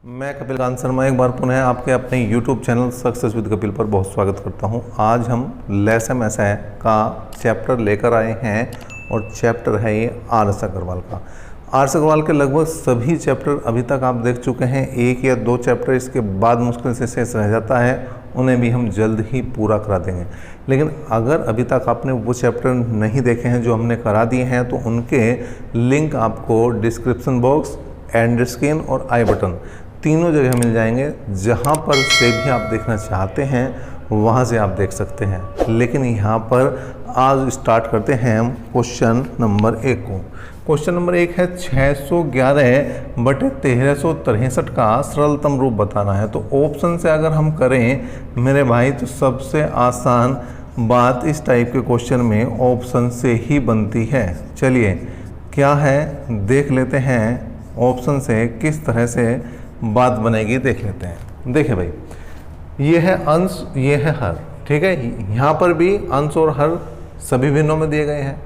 मैं कपिल कांत शर्मा एक बार पुनः आपके अपने YouTube channel success with Kapil पर बहुत स्वागत करता हूं। आज हम लेसन ऐसा का चैप्टर लेकर आए हैं और चैप्टर है ये आर.एस. अग्रवाल का। आर.एस. अग्रवाल के लगभग सभी चैप्टर अभी तक आप देख चुके हैं। एक या दो चैप्टर इसके बाद मुश्किल से शेष रह जाता है, उन्हें भी हम जल्द ही पूरा करा देंगे। लेकिन अगर अभी तक आपने वो चैप्टर नहीं देखे हैं जो हमने करा दिए हैं तो उनके लिंक आपको डिस्क्रिप्शन बॉक्स, एंड स्क्रीन और आई बटन तीनों जगह मिल जाएंगे। जहाँ पर से भी आप देखना चाहते हैं वहाँ से आप देख सकते हैं। लेकिन यहाँ पर आज स्टार्ट करते हैं हम क्वेश्चन नंबर 1 को। क्वेश्चन नंबर 1 है 611/1363 का सरलतम रूप बताना है। तो ऑप्शन से अगर हम करें मेरे भाई तो सबसे आसान बात इस टाइप के क्वेश्चन में ऑप्शन से ही बनती है। चलिए क्या है देख लेते हैं, ऑप्शन से किस तरह से बात बनेगी देख लेते हैं। देखिए भाई, ये है अंश, ये है हर, ठीक है। यहाँ पर भी अंश और हर सभी भिन्नों में दिए गए हैं।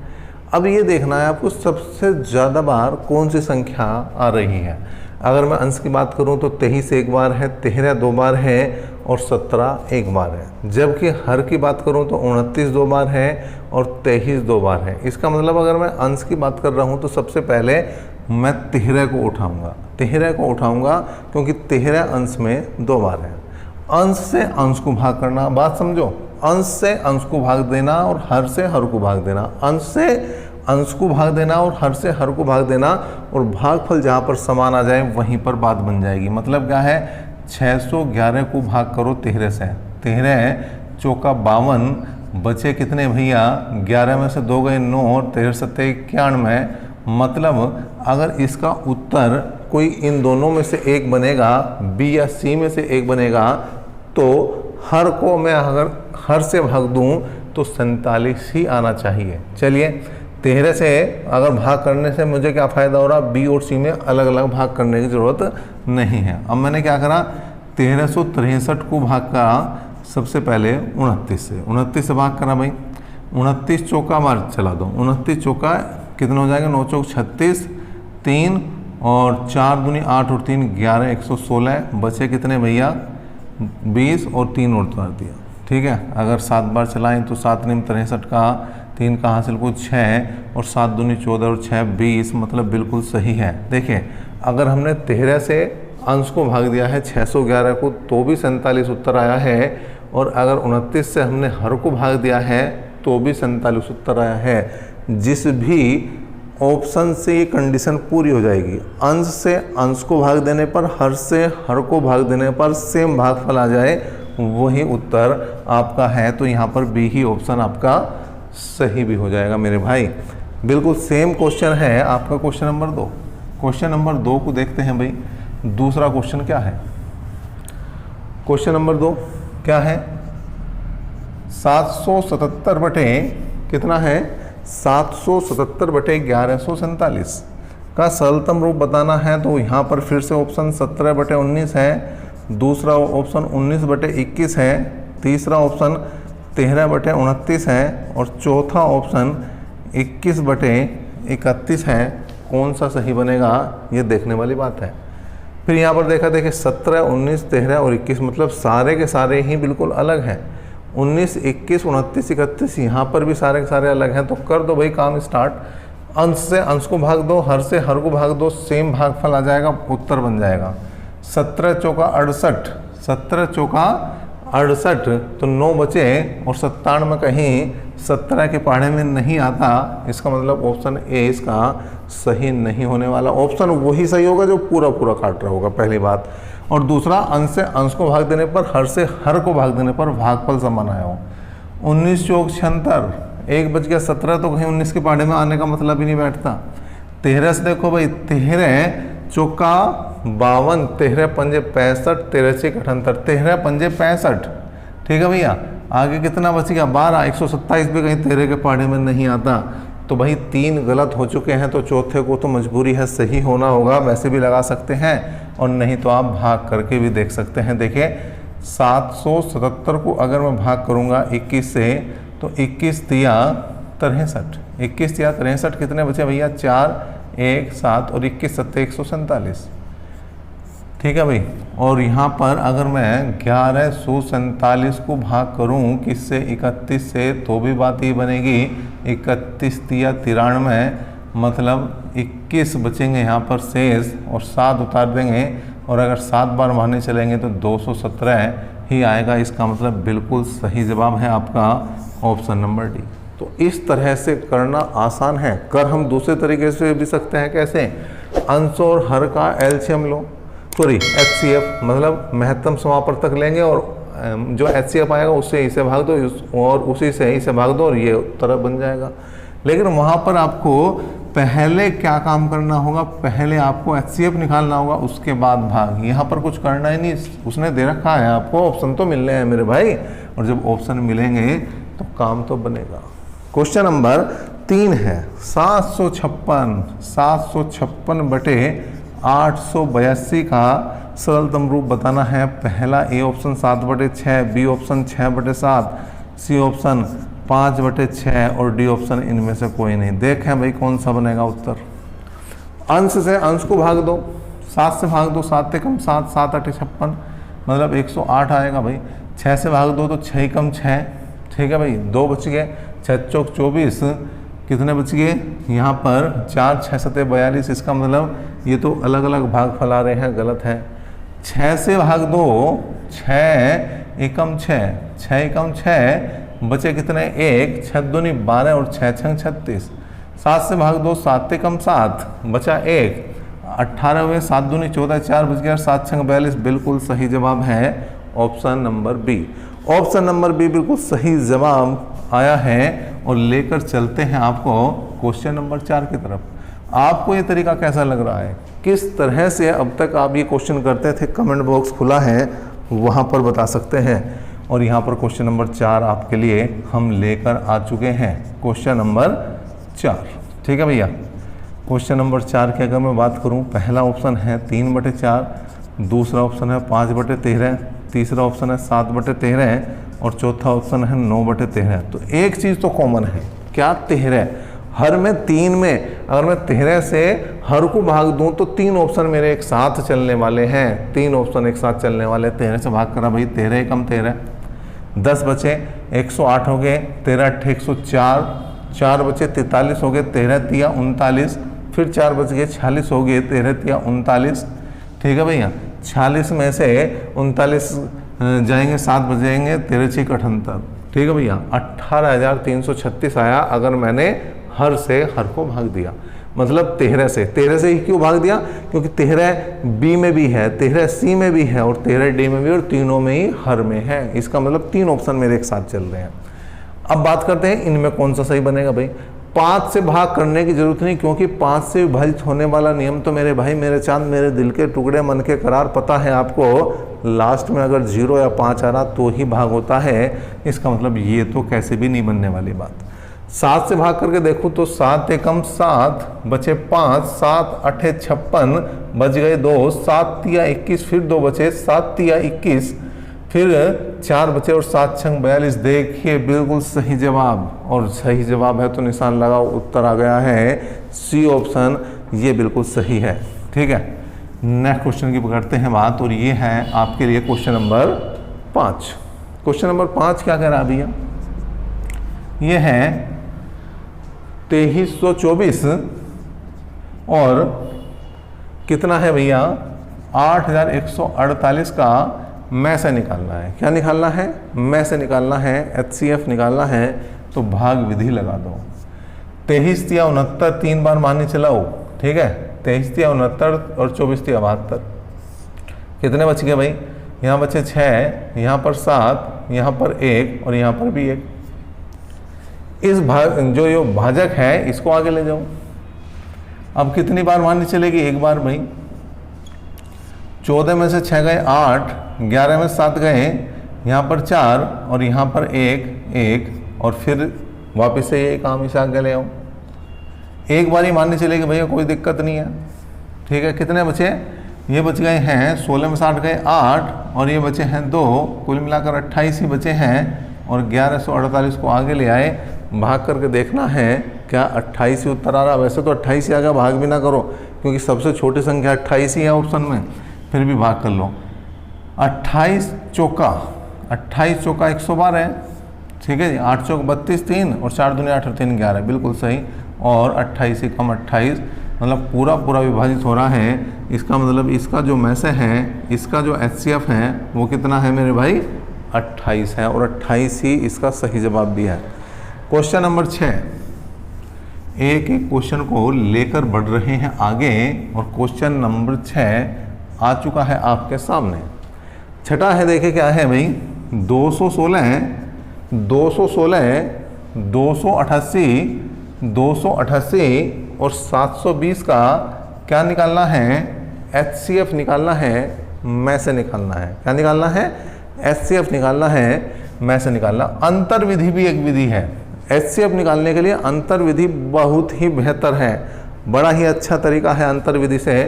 अब ये देखना है आपको सबसे ज़्यादा बार कौन सी संख्या आ रही है। अगर मैं अंश की बात करूँ तो 23 एक बार है, 13 2 बार है और 17 एक बार है। जबकि हर की बात करूँ तो 29 2 बार है और 23 2 बार है। इसका मतलब अगर मैं अंश की बात कर रहा हूँ तो सबसे पहले मैं 13 को उठाऊंगा, 13 को उठाऊंगा क्योंकि 13 अंश में 2 बार है। अंश से अंश को भाग करना, बात समझो, अंश से अंश को भाग देना और हर से हर को भाग देना, अंश से अंश को भाग देना और हर से हर को भाग देना, और भागफल जहाँ पर समान आ जाए वहीं पर बात बन जाएगी। मतलब क्या है, 611 को भाग करो 13 से, 13 चौका 52, बचे कितने भैया, 11 में से 2 गए 9 और 13 7 91। मतलब अगर इसका उत्तर कोई इन दोनों में से एक बनेगा, बी या सी में से एक बनेगा, तो हर को मैं अगर हर से भाग दूं तो 47 ही आना चाहिए। चलिए 13 से अगर भाग करने से मुझे क्या फ़ायदा हो रहा, बी और सी में अलग अलग भाग करने की ज़रूरत नहीं है। अब मैंने क्या करा, 1363 को भाग करा सबसे पहले 29 से भाग करा भाई। 29 चौका बार चला दो, 29 चौका कितने हो जाएंगे, 9 चौक 36, 3 और 4 दूनी 8 और 3 11, 116। बचे कितने भैया, 20 और 3 और उतार दिया, ठीक है। अगर 7 बार चलाएं तो 7 निम 63 का, 3 का हासिल को 6 और 7 दूनी 14 और 6 20। मतलब बिल्कुल सही है। देखिए अगर हमने 13 से अंश को भाग दिया है 611 को तो भी 47 उत्तर आया है, और अगर 29 से हमने हर को भाग दिया है तो भी 47 उत्तर आया है। जिस भी ऑप्शन से ये कंडीशन पूरी हो जाएगी, अंश से अंश को भाग देने पर, हर से हर को भाग देने पर सेम भागफल आ जाए, वही उत्तर आपका है। तो यहाँ पर बी ही ऑप्शन आपका सही भी हो जाएगा मेरे भाई। बिल्कुल सेम क्वेश्चन है आपका क्वेश्चन नंबर 2। क्वेश्चन नंबर 2 को देखते हैं भाई। दूसरा क्वेश्चन क्या है, क्वेश्चन नंबर 2 क्या है, 777 बटे कितना है, 777/1147 का सरलतम रूप बताना है। तो यहाँ पर फिर से ऑप्शन 17/19 है, दूसरा ऑप्शन 19/21 है, तीसरा ऑप्शन 13/29 है और चौथा ऑप्शन 21/31 है। कौन सा सही बनेगा ये देखने वाली बात है। फिर यहाँ पर देखा, देखिए 17, 19, 13 और 21 मतलब सारे के सारे ही बिल्कुल अलग हैं। 19, 21, 29, 31 यहाँ पर भी सारे के सारे अलग हैं। तो कर दो भाई काम स्टार्ट। अंश से अंश को भाग दो, हर से हर को भाग दो, सेम भागफल आ जाएगा, उत्तर बन जाएगा 17 चौका 68, 17 चौका 68। तो 9 बचे और 97 में कहीं 17 के पहाड़े में नहीं आता। इसका मतलब ऑप्शन ए इसका सही नहीं होने वाला। ऑप्शन वही सही होगा जो पूरा पूरा काट रहा होगा, पहली बात। और दूसरा, अंश से अंश को भाग देने पर, हर से हर को भाग देने पर भागफल समान आया हो। 19 चौक 76, 1 बच गया 17, तो कहीं 19 के पहाड़े में आने का मतलब ही नहीं बैठता। 13 से देखो भाई, 13 चौका 52, 13 पंजे 65, 13 6 78, 13 पंजे 65, ठीक है भैया। आगे कितना बच गया, 12, 127 भी कहीं 13 के पहाड़े में नहीं आता। तो भाई 3 गलत हो चुके हैं, तो चौथे को तो मजबूरी है सही होना होगा। वैसे भी लगा सकते हैं और नहीं तो आप भाग करके भी देख सकते हैं। देखिए 777 को अगर मैं भाग करूंगा 21 से तो 21 दिया 63, 21 दिया 63, कितने बचे भैया, 4, 1, 7 और 21 7 147, ठीक है भाई। और यहाँ पर अगर मैं 1147 को भाग करूँ किससे, 31 से, तो भी बात ये बनेगी 31 तिया 93, मतलब 21 बचेंगे यहाँ पर शेष और 7 उतार देंगे और अगर 7 बार मारने चलेंगे तो 217 ही आएगा। इसका मतलब बिल्कुल सही जवाब है आपका ऑप्शन नंबर डी। तो इस तरह से करना आसान है। कर हम दूसरे तरीके से भी सकते हैं, कैसे, अंश और हर का एलसीएम लो, सॉरी एचसीएफ, मतलब महत्तम समापर तक लेंगे और जो एचसीएफ आएगा उससे इसे भाग दो और उसी से इसे भाग दो और ये उत्तर बन जाएगा। लेकिन वहाँ पर आपको पहले क्या काम करना होगा, पहले आपको एचसीएफ निकालना होगा, उसके बाद भाग। यहाँ पर कुछ करना ही नहीं, उसने दे रखा है आपको, ऑप्शन तो मिलने हैं मेरे भाई, और जब ऑप्शन मिलेंगे तो काम तो बनेगा। क्वेश्चन नंबर 3 है 756 बटे 882 का सरलतम रूप बताना है। पहला A option 7/6, B option 6/7, C option 5/6 और डी ऑप्शन इनमें से कोई नहीं। देखें भाई कौन सा बनेगा उत्तर। अंश से अंश को भाग दो, 7 से भाग दो, 7 से कम 7, 7 8 56, मतलब 108 आएगा भाई। 6 से भाग दो तो 6 कम 6, ठीक है भाई, 2 बच गए, 6 चौक 24, कितने बच गए यहाँ पर 4, 6 7 42। इसका मतलब ये तो अलग अलग भाग फैला रहे हैं, गलत है। 6 से भाग दो, 6 एकम 6, 6 एकम 6 बचे कितने 1, 6 दूनी 12 और 6 छंग 36। 7 से भाग दो, 7 कम 7 बचा 1, 18 हुए, 7 दूनी 14, 4 बच गया, 7 छंग 42। बिल्कुल सही जवाब है option number B. Option number B बिल्कुल सही जवाब आया है। और लेकर चलते हैं आपको क्वेश्चन नंबर 4 की तरफ। आपको ये तरीका कैसा लग रहा है, किस तरह से अब तक आप ये क्वेश्चन करते थे, कमेंट बॉक्स खुला है, वहाँ पर बता सकते हैं। और यहाँ पर क्वेश्चन नंबर 4 आपके लिए हम लेकर आ चुके हैं। क्वेश्चन नंबर 4, ठीक है भैया। क्वेश्चन नंबर 4 की अगर मैं बात करूँ, पहला ऑप्शन है 3/4, दूसरा ऑप्शन है 5/13, तीसरा ऑप्शन है 7/13 और चौथा ऑप्शन है 9/13। तो एक चीज़ तो कॉमन है, क्या, 13। हर में 3 में अगर मैं 13 से हर को भाग दूं तो 3 ऑप्शन मेरे एक साथ चलने वाले हैं, 3 ऑप्शन एक साथ चलने वाले। 13 से भाग करा भाई, 13 एकम 13, 10 बचे, 108 हो गए, 13 8 104, 4 बचे, 43 हो गए, 13 तिया 39, फिर 4 बच गए, 46 हो गए, 13 तिया 39, ठीक है भैया। 46 में से 39 जाएंगे, 7 बचेंगे, 13 6 78, ठीक है भैया। 18,336 आया अगर मैंने हर से हर को भाग दिया, मतलब 13 से ही क्यों भाग दिया, क्योंकि 13 बी में भी है, 13 सी में भी है और 13 डी में भी, और तीनों में ही हर में है। इसका मतलब 3 ऑप्शन मेरे एक साथ चल रहे हैं। अब बात करते हैं इनमें कौन सा सही बनेगा भाई। 5 से भाग करने की जरूरत नहीं, क्योंकि 5 से विभाजित होने वाला नियम तो मेरे भाई, मेरे चांद, मेरे दिल के टुकड़े, मन के करार पता है आपको। लास्ट में अगर 0 या 5 आ रहा तो ही भाग होता है। इसका मतलब ये तो कैसे भी नहीं बनने वाली बात। 7 से भाग करके देखूँ तो 7 एकम 7 बचे 5, 7 8 56 बच गए 2, 7 तिया 21, फिर 2 बचे, 7 तिया 21, फिर 4 बचे और 7 छंग 42। देखिए बिल्कुल सही जवाब, और सही जवाब है तो निशान लगाओ, उत्तर आ गया है सी ऑप्शन, ये बिल्कुल सही है, ठीक है। नेक्स्ट क्वेश्चन की करते हैं बात, और ये है आपके लिए क्वेश्चन नंबर 5। क्वेश्चन नंबर 5 क्या कह रहा है भैया, ये है 2324 और कितना है भैया 8148 का मैं से निकालना है। क्या निकालना है, मैं से निकालना है, एचसीएफ निकालना है। तो भाग विधि लगा दो। 23 तिया 69 3 बार मानने चलाओ, ठीक है। 23 तिया 69 और 24 तिया 72, कितने बच गए भाई, यहाँ बचे 6, यहाँ पर 7, यहाँ पर 1 और यहाँ पर भी 1। इस भाग जो ये भाजक है इसको आगे ले जाओ। अब कितनी बार माननी चलेगी, एक बार भाई। 14 में से 6 गए 8, 11 में 7 गए, यहाँ पर 4 और यहाँ पर 1 और फिर वापस से ये काम इसे आगे ले आओ। एक बार ही माननी चलेगी भैया, कोई दिक्कत नहीं है, ठीक है। कितने बचे, ये बच गए हैं 16 में 60 गए 8 और ये बचे हैं 2, कुल मिलाकर 28 ही बचे हैं। और 1148 को आगे ले आए, भाग करके देखना है क्या 28 ही उत्तर आ रहा। वैसे तो 28 ही आ गया, भाग भी ना करो, क्योंकि सबसे छोटी संख्या 28 ही है ऑप्शन में। फिर भी भाग कर लो। 28 चौका 112 है, ठीक है जी। 8 चौक 32, 3 और 4 दूनी 8 और 3 11, बिल्कुल सही। और 28 से कम 28, मतलब पूरा पूरा विभाजित हो रहा है। इसका मतलब इसका जो मैसे है, इसका जो HCF है वो कितना है मेरे भाई, 28 है, और 28 ही इसका सही जवाब भी है। क्वेश्चन नंबर 6, एक एक क्वेश्चन को लेकर बढ़ रहे हैं आगे, और क्वेश्चन नंबर 6 आ चुका है आपके सामने। छठा है, देखे क्या है भाई, 216 288 और 720 का क्या निकालना है, HCF निकालना है, में से निकालना है। क्या निकालना है, HCF निकालना है, में से निकालना। अंतर विधि भी एक विधि है। HCF निकालने के लिए अंतर विधि बहुत ही बेहतर है, बड़ा ही अच्छा तरीका है अंतर विधि से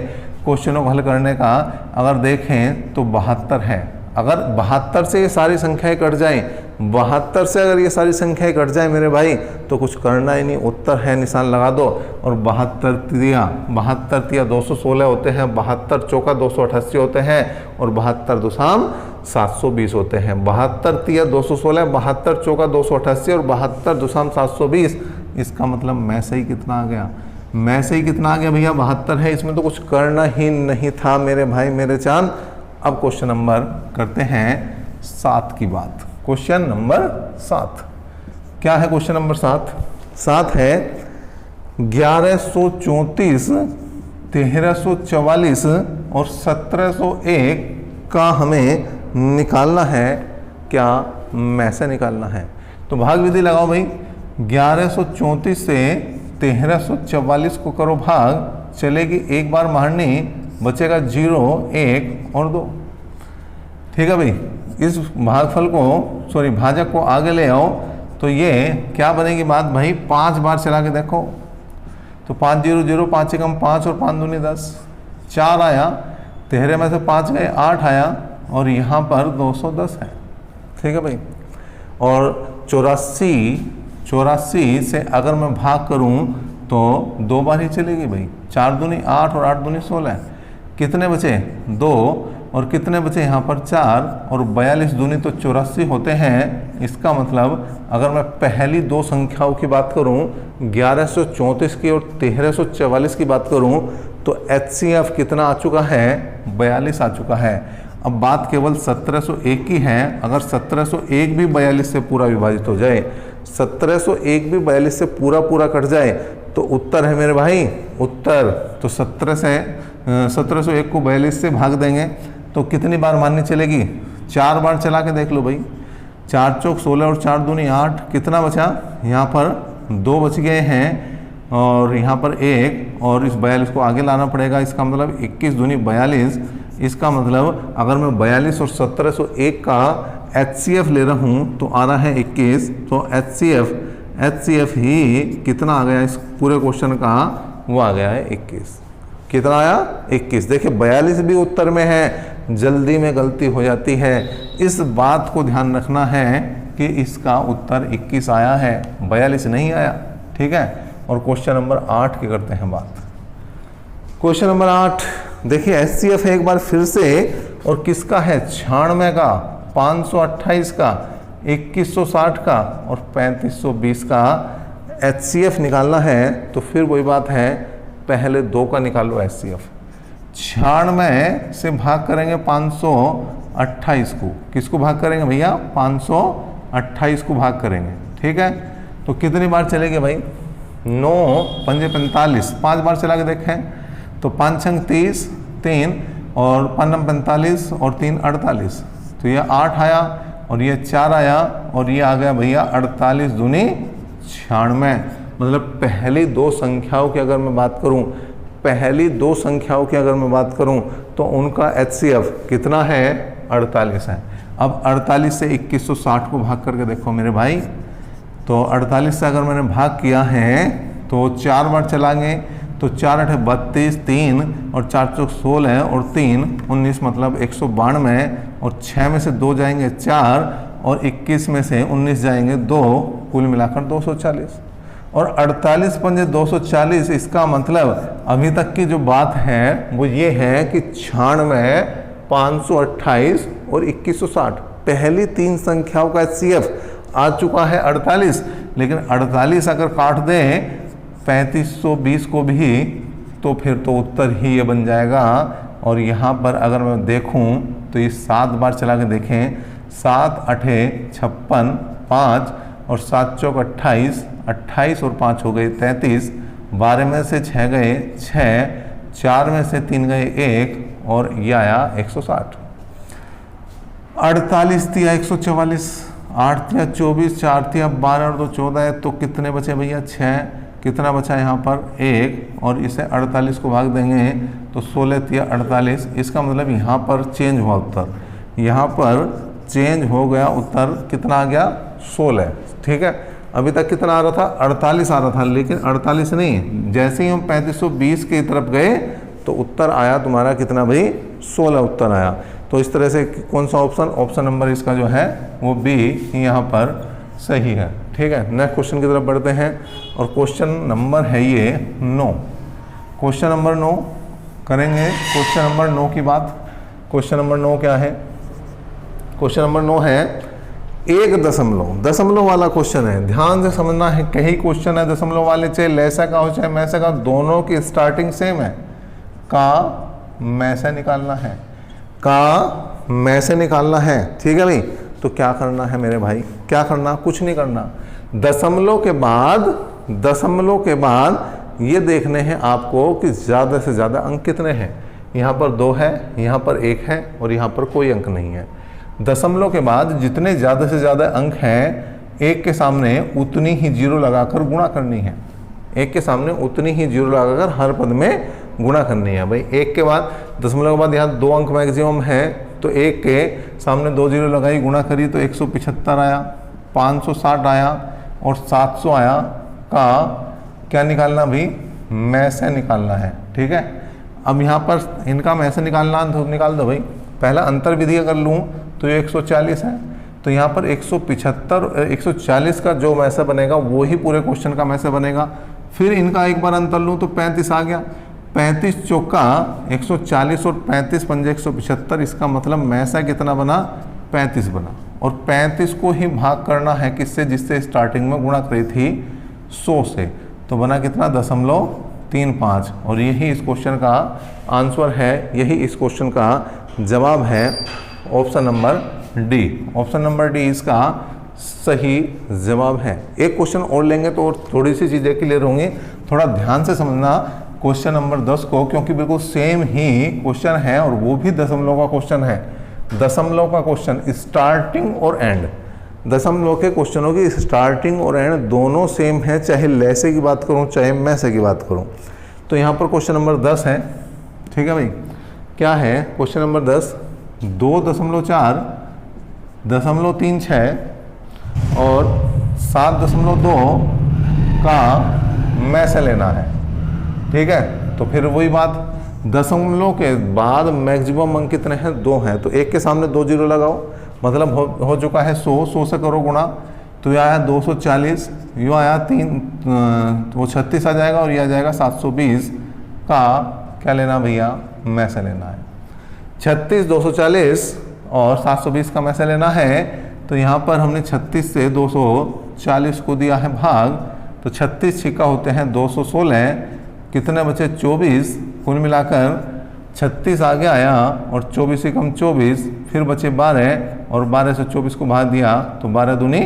क्वेश्चनों को हल करने का। अगर देखें तो 72 है। अगर 72 से ये सारी संख्याएं कट जाएं, 72 से अगर ये सारी संख्याएं कट जाएं मेरे भाई, तो कुछ करना ही नहीं, उत्तर है, निशान लगा दो। और 72 तिया 216 होते हैं, 72 चौका 288 होते हैं, और 72 दुसाम 720 होते हैं। 72 तिया 216, 72 चौका 288 और 72 दुसाम 720। इसका मतलब में से ही कितना आ गया, में से ही कितना आ गया भैया, 72 है। इसमें तो कुछ करना ही नहीं था मेरे भाई मेरे चांद। अब क्वेश्चन नंबर करते हैं 7 की बात। क्वेश्चन नंबर 7 क्या है, क्वेश्चन नंबर 7 है 1134, 1344 और 1701 का हमें निकालना है। क्या, में से निकालना है। तो भाग विधि लगाओ भाई। 1134 से 1344 को करो भाग, चलेगी एक बार मारनी, बचेगा 0, 1 और 2। ठीक है भाई। इस भागफल को भाजक को आगे ले आओ, तो ये क्या बनेगी बात भाई, 5 बार चला के देखो। तो 5 0 0, 5 एकम 5 और 5 दूनी 10, 4 आया, 13 में से 5 गए, 8 आया, और यहाँ पर 210 है। ठीक है भाई। और 84 से अगर मैं भाग करूँ तो 2 बार ही चलेगी भाई। 4 दूनी 8 और 8 दूनी 16, कितने बचे, 2, और कितने बचे यहाँ पर 4, और 42 दूनी तो 84 होते हैं। इसका मतलब अगर मैं पहली 2 संख्याओं की बात करूँ, 1134 की और 1344 की बात करूँ, तो HCF कितना आ चुका है, 42 आ चुका है। अब बात केवल 1701 की है। अगर 1701 भी 42 से पूरा विभाजित हो जाए, 1701 भी 42 से पूरा कट जाए, तो उत्तर है मेरे भाई, उत्तर तो 1701 को 42 से भाग देंगे तो कितनी बार माननी चलेगी, 4 बार चला के देख लो भाई। 4 चौक 16 और 4 दूनी 8, कितना बचा, यहाँ पर 2 बच गए हैं, और यहाँ पर 1, और इस 42 को आगे लाना पड़ेगा। इसका मतलब 21 दूनी 42। इसका मतलब अगर मैं 42 और 1701 का HCF ले रहा हूँ तो आ रहा है 21। तो HCF ही कितना आ गया इस पूरे क्वेश्चन का, वो आ गया है 21। कितना आया, 21। देखिए 42 भी उत्तर में है, जल्दी में गलती हो जाती है। इस बात को ध्यान रखना है कि इसका उत्तर 21 आया है, 42 नहीं आया। ठीक है। और क्वेश्चन नंबर 8 की करते हैं बात। क्वेश्चन नंबर 8 देखिए, HCF है एक बार फिर से, और किसका है, 96 का, 528 का, 2160 का और 3520 का HCF निकालना है। तो फिर वही बात है, पहले 2 का निकालो HCF। 96 से भाग करेंगे 528 को, किसको भाग करेंगे भैया, 528 को भाग करेंगे। ठीक है। तो कितनी बार चलेंगे भाई, 9 पंजे 45, 5 बार चला के देखें तो 5 छंग 30, 3 और 5 नम 45 और 3 48। तो ये 8 आया और ये 4 आया और ये आ गया भैया 48 दूनी 96। मतलब पहली 2 संख्याओं की अगर मैं बात करूं, तो उनका HCF कितना है, 48 है। अब 48 से 2160 को भाग करके देखो मेरे भाई। तो 48 से अगर मैंने भाग किया है तो 4 बार चलाएंगे, तो 4 8 32, 3 और 4 चौक 16 और 3 19, मतलब 192, और 6 में से 2 जाएंगे 4 और 21 में से 19 जाएंगे 2, कुल मिलाकर 240। और 48 पंजे 240, इसका मतलब अभी तक की जो बात है वो ये है कि 96, 528 और 2160 पहली 3 संख्याओं का HCF आ चुका है 48, लेकिन 48 अगर काट दें 3520 को भी तो फिर तो उत्तर ही ये बन जाएगा। और यहाँ पर अगर मैं देखूँ तो ये 7 बार चला के देखें, 7 8 56, 5 और 7 चौक 28, 28 और 5 हो गए 33, 12 में से 6 गए 6, 4 में से 3 गए 1 और ये आया 160। 48 तिया 144, 8 तिया 24, 4 तिया 12 और 2 14 है, तो कितने बचे भैया 6, कितना बचा यहाँ पर 1 और इसे 48 को भाग देंगे तो 16 तिया 48। इसका मतलब यहाँ पर चेंज हुआ उत्तर, यहाँ पर चेंज हो गया उत्तर, कितना आ गया 16। ठीक है, अभी तक कितना आ रहा था 48 आ रहा था, लेकिन 48 नहीं, जैसे ही हम 3520 की तरफ गए तो उत्तर आया तुम्हारा कितना भाई 16 उत्तर आया। तो इस तरह से कौन सा ऑप्शन, ऑप्शन नंबर इसका जो है वो बी यहाँ पर सही है। ठीक है, नेक्स्ट क्वेश्चन की तरफ बढ़ते हैं और क्वेश्चन नंबर है ये 9। क्वेश्चन नंबर 9 करेंगे, क्वेश्चन नंबर 9 की बात। क्वेश्चन नंबर 9 क्या है? क्वेश्चन नंबर 9 है 1 दशमलव वाला क्वेश्चन है, ध्यान से समझना है। कई क्वेश्चन है दशमलव वाले, चाहे लैसा का हो चाहे मैसा का, दोनों की स्टार्टिंग सेम है। का मैसे निकालना है, का मैसे निकालना है। ठीक है भाई, तो क्या करना है मेरे भाई, क्या करना? कुछ नहीं करना। दशमलव के बाद ये देखने हैं आपको कि ज़्यादा से ज़्यादा अंक कितने हैं। यहाँ पर 2 है, यहाँ पर 1 है और यहाँ पर कोई अंक नहीं है। दशमलव के बाद जितने ज़्यादा से ज़्यादा अंक हैं, 1 के सामने उतनी ही जीरो लगाकर गुणा करनी है। 1 के सामने उतनी ही जीरो लगाकर हर पद में गुणा करनी है। भाई 1 के बाद, दशमलव के बाद यहाँ 2 अंक मैक्सिमम है, तो 1 के सामने 2 जीरो लगाई, गुणा करी तो 175 आया, 560 आया और 700 आया। का क्या निकालना भाई? मैसे निकालना है। ठीक है, अब यहाँ पर इनका मैसे निकालना तो निकाल दो भाई। पहला अंतर विधि अगर लूँ तो ये 140 है, तो यहाँ पर 175 140 का जो मैसे बनेगा वो ही पूरे क्वेश्चन का मैसे बनेगा। फिर इनका एक बार अंतर लूँ तो 35 आ गया, 35 चौका 140 और 35 पंजे 175, इसका मतलब मैसा कितना बना? 35 बना। और 35 को ही भाग करना है किससे? जिससे स्टार्टिंग में गुणा करी थी 100 से, तो बना कितना? 0.35। और यही इस क्वेश्चन का आंसर है, यही इस क्वेश्चन का जवाब है option number D. Option number D इसका सही जवाब है। एक क्वेश्चन और लेंगे तो और थोड़ी सी चीज़ें क्लियर होंगी, थोड़ा ध्यान से समझना क्वेश्चन नंबर 10 को, क्योंकि बिल्कुल सेम ही क्वेश्चन है और वो भी दशमलव का क्वेश्चन है। दशमलव का क्वेश्चन, स्टार्टिंग और एंड, दशमलव के क्वेश्चनों की स्टार्टिंग और एंड दोनों सेम है, चाहे लैसे की बात करूं चाहे मैसे की बात करूं। तो यहाँ पर क्वेश्चन नंबर 10 है। ठीक है भाई, क्या है क्वेश्चन नंबर 10? 2.4, 0.36 और 7.2 का मैसे लेना है। ठीक है, तो फिर वही बात, दशमलव के बाद मैक्सिमम अंक कितने हैं? 2 हैं, तो 1 के सामने 2 जीरो लगाओ, मतलब हो चुका है 100 से करो गुणा, तो ये आया 240, ये आया 3 वो 36 आ जाएगा और ये आ जाएगा 720 का क्या लेना भैया? मैसे लेना है। 36, 240 और 720 का मैसे लेना है, तो यहाँ पर हमने 36 से 240 को दिया है भाग, तो 36 छिक्का होते हैं 216, कितने बचे? 24। कुल मिलाकर 36 आगे आया और 24 से कम 24, फिर बचे 12 और 12 से 24 को भाग दिया तो 12 दूनी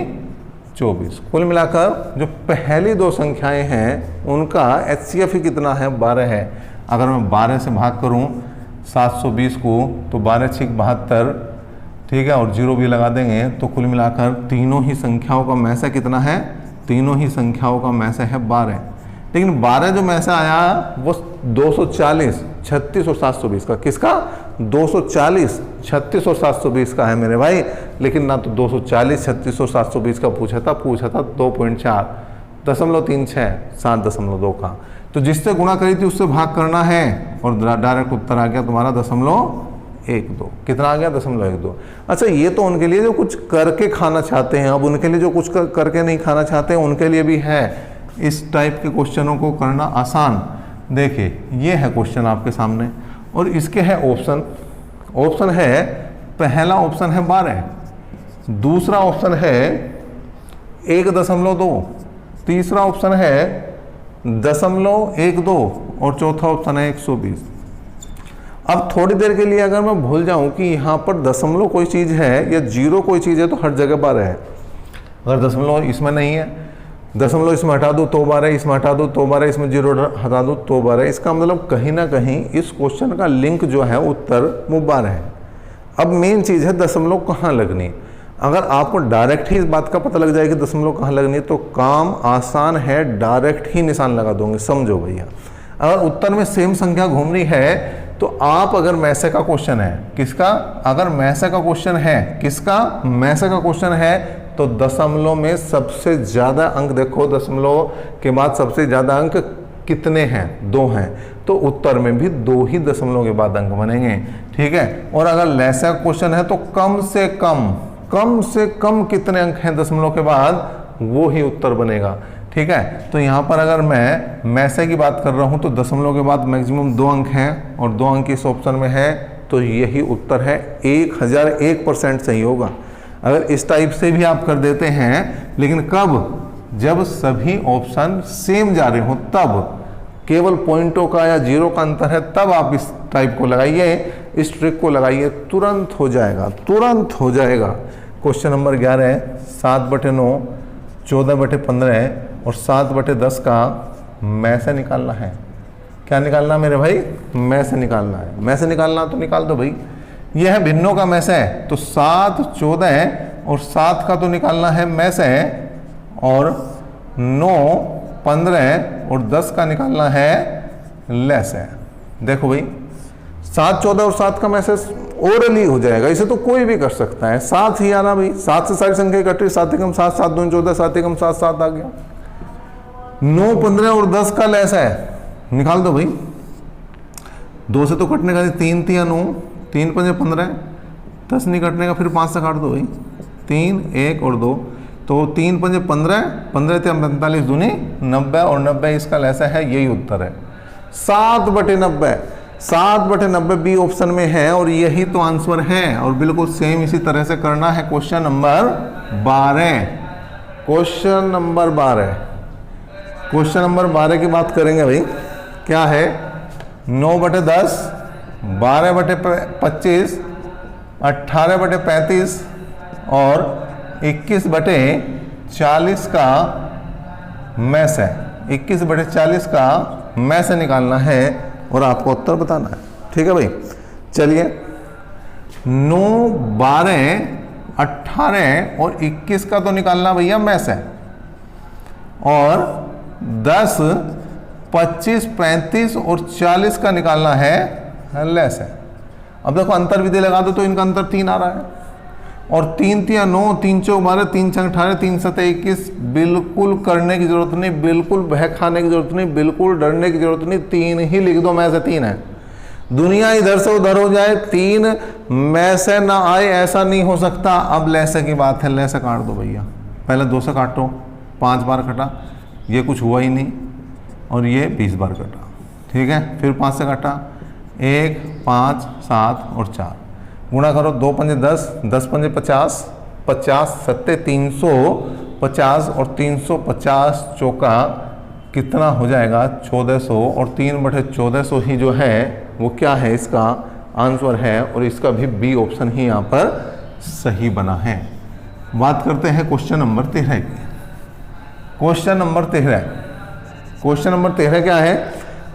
24। कुल मिलाकर जो पहली 2 संख्याएं हैं उनका HCF ही कितना है? 12 है। अगर मैं 12 से भाग करूं 720 को तो 12 छिक 72, ठीक है, और 0 भी लगा देंगे तो कुल मिलाकर तीनों ही संख्याओं का मैसे कितना है? तीनों ही संख्याओं का मैसे है 12। लेकिन 12 जो मैसे आया वो 240, 36 और 720 का, किसका? 240, 36 और 720 का है मेरे भाई। लेकिन ना तो 240, 36 और 720 का पूछा था 2.4, 0.36, 7.2 का। तो जिससे गुणा करी थी उससे भाग करना है और डायरेक्ट उत्तर आ गया तुम्हारा 0.12। कितना आ गया? 0.12। अच्छा, ये तो उनके लिए जो कुछ करके खाना चाहते हैं। अब उनके लिए जो कुछ करके नहीं खाना चाहते हैं उनके लिए भी है। इस टाइप के क्वेश्चनों को करना आसान। देखिए ये है क्वेश्चन आपके सामने और इसके है ऑप्शन। ऑप्शन है, पहला ऑप्शन है 12, दूसरा ऑप्शन है 1.2, तीसरा ऑप्शन है 0.12 और चौथा ऑप्शन है 120। अब थोड़ी देर के लिए अगर मैं भूल जाऊं कि यहाँ पर दशमलव कोई चीज़ है या जीरो कोई चीज़ है तो हर जगह 12 है। अगर दशमलव इसमें नहीं है, दशमलव इसमें हटा दो तो 12, इसमें हटा दो तो 12, इसमें जीरो हटा दो तो 12। इसका मतलब कहीं ना कहीं इस क्वेश्चन का लिंक जो है उत्तर वो 12 है। अब मेन चीज़ है दशमलव कहाँ लगनी। अगर आपको डायरेक्ट ही इस बात का पता लग जाए कि दशमलव कहाँ लगनी है तो काम आसान है, डायरेक्ट ही निशान लगा दोगे। समझो भैया, अगर उत्तर में सेम संख्या घूम रही है तो आप, अगर मैसे का क्वेश्चन है किसका, अगर मैसे का क्वेश्चन है किसका, मैसे का क्वेश्चन है तो दशमलव में सबसे ज़्यादा अंक देखो, दशमलव के बाद सबसे ज़्यादा अंक कितने हैं, 2 हैं, तो उत्तर में भी 2 ही दशमलव के बाद अंक बनेंगे। ठीक है। और अगर लैसा क्वेश्चन है तो कम से कम कितने अंक हैं दशमलव के बाद, वो ही उत्तर बनेगा। ठीक है। तो यहाँ पर अगर मैं मैसे की बात कर रहा हूँ तो दशमलव के बाद मैक्सिमम 2 अंक हैं और 2 अंक इस ऑप्शन में है तो यही उत्तर है। 1001% सही होगा। अगर इस टाइप से भी आप कर देते हैं, लेकिन कब, जब सभी ऑप्शन सेम जा रहे हो, तब केवल पॉइंटों का या जीरो का अंतर है, तब आप इस टाइप को लगाइए, इस ट्रिक को लगाइए, तुरंत हो जाएगा, तुरंत हो जाएगा। क्वेश्चन नंबर 11, 7/9, 14/15 और 7/10 का में से निकालना है। क्या निकालना मेरे भाई, में से निकालना है। में से निकालना तो निकाल दो भाई। यह है भिन्नों का में से, तो 7, 14 और 7 का तो निकालना है में से, और 9, 15 और 10 का निकालना है ले से। देखो भाई 7, 14 और 7 का मैसेज ओरली हो जाएगा, इसे तो कोई भी कर सकता है। 7 ही आना भाई, 7 से सारी संख्या इकट्ठी, 7 एकम 7, 7 दूनी 14, 7 एकम 7, 7 आ गया। 9, 15 और 10 का लेस है, निकाल दो भाई। 2 से तो कटने का, 3 3 9, 3 5 15, 10 नहीं कटने का, फिर 5 से काट दो भाई। 3, 1 और 2, तो 3 5 15, 15 3 45 दूनी 90 और 90 इसका लेस है, यही उत्तर है। 7/90, 7/90 बी ऑप्शन में है और यही तो आंसर है। और बिल्कुल सेम इसी तरह से करना है question number 12। Question number 12, question number 12 की बात करेंगे भाई। क्या है, 9/10, 12/25, 18/35 और 21/40 का में से, 21/40 का में से निकालना है और आपको उत्तर बताना है। ठीक है भाई, चलिए। 9, 12, 18 और 21 का तो निकालना भैया में से, और 10, 25, 35 और 40 का निकालना है लेस है। अब देखो अंतर विधि लगा दो तो इनका अंतर 3 आ रहा है, और 3 3 9, 3 4 12, 3 6 18, 3 7 21। बिल्कुल करने की जरूरत नहीं, बिल्कुल बह खाने की जरूरत नहीं, बिल्कुल डरने की जरूरत नहीं, 3 ही लिख दो, में से 3 है। दुनिया इधर से उधर हो जाए, 3 में से ना आए ऐसा नहीं हो सकता। अब लेसे की बात है, लेसे काट दो भैया। पहले 2 से काटो, 5 बार कटा, ये कुछ हुआ ही नहीं, और ये 20 बार कटा। ठीक है, फिर 5 से काटा, 1, 5, 7 और 4 गुणा करो, 2 5 10, 10 5 50, 50 7 350 और 350 चौका कितना हो जाएगा, 1400, और 3/1400 ही जो है वो क्या है, इसका आंसर है। और इसका भी बी ऑप्शन ही यहाँ पर सही बना है। बात करते हैं क्वेश्चन नंबर 13 की। क्वेश्चन नंबर 13, क्वेश्चन नंबर 13 क्या है,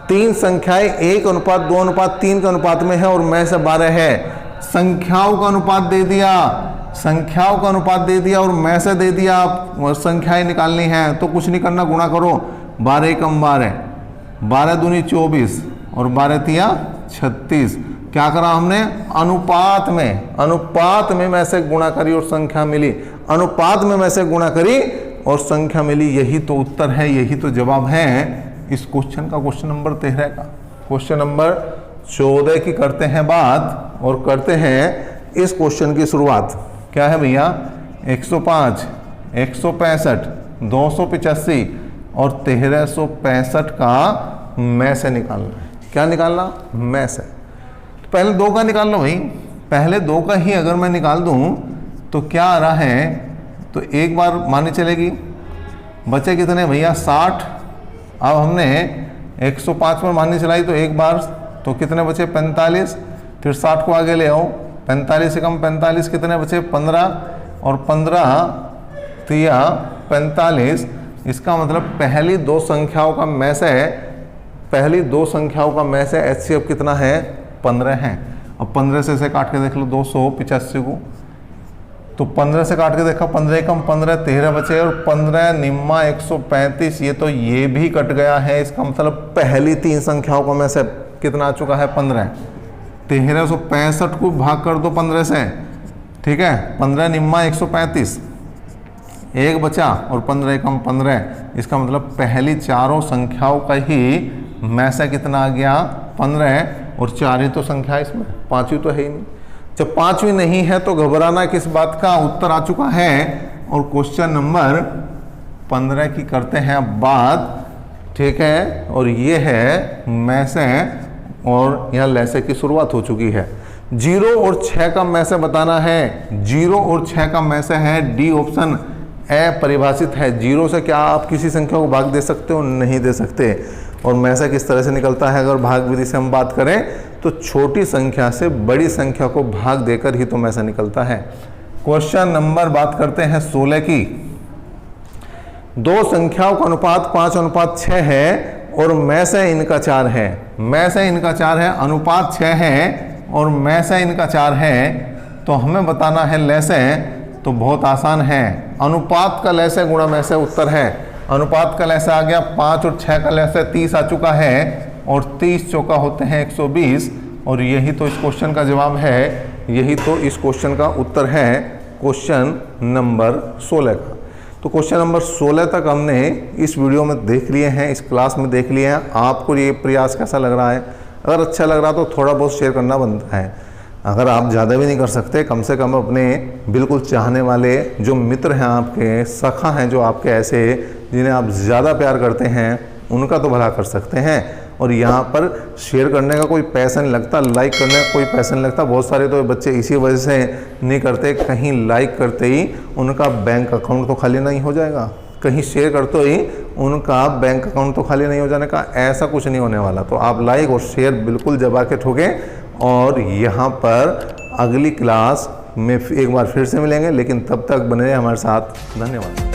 3 संख्याएं 1:2:3 के अनुपात में है और में से 12 है। संख्याओं का अनुपात दे दिया, संख्याओं का अनुपात दे दिया और में से दे दिया, और संख्याएं निकालनी है तो कुछ नहीं करना, गुणा करो। 12 एकम 12, 12 दूनी 24 और 12 तिया 36। क्या करा हमने, अनुपात में, अनुपात में से गुणा करी और संख्या मिली, अनुपात में से गुणा करी और संख्या मिली। यही तो उत्तर है, यही तो जवाब है इस क्वेश्चन का, क्वेश्चन नंबर 13 का। क्वेश्चन नंबर 14 की करते हैं बात, और करते हैं इस क्वेश्चन की शुरुआत। क्या है भैया, 105, 165, 285, और 1365 का में से निकालना है। क्या निकालना? में से। तो पहले 2 का निकाल लो भाई। पहले 2 का ही अगर मैं निकाल दूं तो क्या आ रहा है, तो एक बार मानी चलेगी। बचे कितने भैया? 60। अब हमने 105 पर मानी चलाई तो एक बार, तो कितने बचे? 45। फिर 60 को आगे ले आओ, 45 से कम 45 कितने बचे? 15। और 15 तिया 45। इसका मतलब पहली 2 संख्याओं का में से, पहली 2 संख्याओं का में से HCF कितना है? 15 है। अब 15 से इसे काट के देख लो, 285 को, तो 15 से काट के देखा, 15 कम 15, 13 बचे, और 15 निम्मा 135, ये तो ये भी कट गया है। इसका मतलब पहली 3 संख्याओं का में से कितना आ चुका है? 15। 1365 को भाग कर दो 15 से, ठीक है। 15 निम्मा 135, 1 बचा, और 15 कम 15। इसका मतलब पहली 4 संख्याओं का ही में से कितना आ गया? 15। और 4 ही तो संख्या इसमें, 5वीं तो है ही नहीं। जब 5वीं नहीं है तो घबराना किस बात का? उत्तर आ चुका है। और क्वेश्चन नंबर 15 की करते हैं अब बात, ठीक है। और ये है में से, और यहाँ लैसे की शुरुआत हो चुकी है। 0 और 6 का में से बताना है। 0 और 6 का में से है डी ऑप्शन, अपरिभाषित है। 0 से क्या आप किसी संख्या को भाग दे सकते हो? नहीं दे सकते। और में से किस तरह से निकलता है? अगर भाग विधि से हम बात करें तो छोटी संख्या से बड़ी संख्या को भाग देकर ही तो में से निकलता है। क्वेश्चन नंबर बात करते हैं 16 की। 2 संख्याओं का अनुपात 5:6 है और में से इनका 4 है। में से इनका 4 है, अनुपात 6 है और में से इनका 4 है, तो हमें बताना है लैसे। तो बहुत आसान है, अनुपात का लैसे गुणा में से उत्तर है। अनुपात का लैसे आ गया 5 और 6 का लैसे 30 आ चुका है, और 30 चौका होते हैं 120, और यही तो इस क्वेश्चन का जवाब है, यही तो इस क्वेश्चन का उत्तर है, क्वेश्चन नंबर 16 का। तो क्वेश्चन नंबर 16 तक हमने इस वीडियो में देख लिए हैं, इस क्लास में देख लिए हैं। आपको ये प्रयास कैसा लग रहा है? अगर अच्छा लग रहा तो थोड़ा बहुत शेयर करना बनता है। अगर आप ज़्यादा भी नहीं कर सकते, कम से कम अपने बिल्कुल चाहने वाले जो मित्र हैं, आपके सखा हैं, जो आपके ऐसे जिन्हें आप ज़्यादा प्यार करते हैं, उनका तो भला कर सकते हैं। और यहाँ पर शेयर करने का कोई पैसा नहीं लगता, लाइक करने का कोई पैसा नहीं लगता। बहुत सारे तो बच्चे इसी वजह से नहीं करते, कहीं लाइक करते ही उनका बैंक अकाउंट तो खाली नहीं हो जाएगा, कहीं शेयर करते ही उनका बैंक अकाउंट तो खाली नहीं हो जाने का, ऐसा कुछ नहीं होने वाला। तो आप लाइक और शेयर बिल्कुल दबा के ठोकें। और यहाँ पर अगली क्लास में एक बार फिर से मिलेंगे, लेकिन तब तक बने रहे हमारे साथ। धन्यवाद।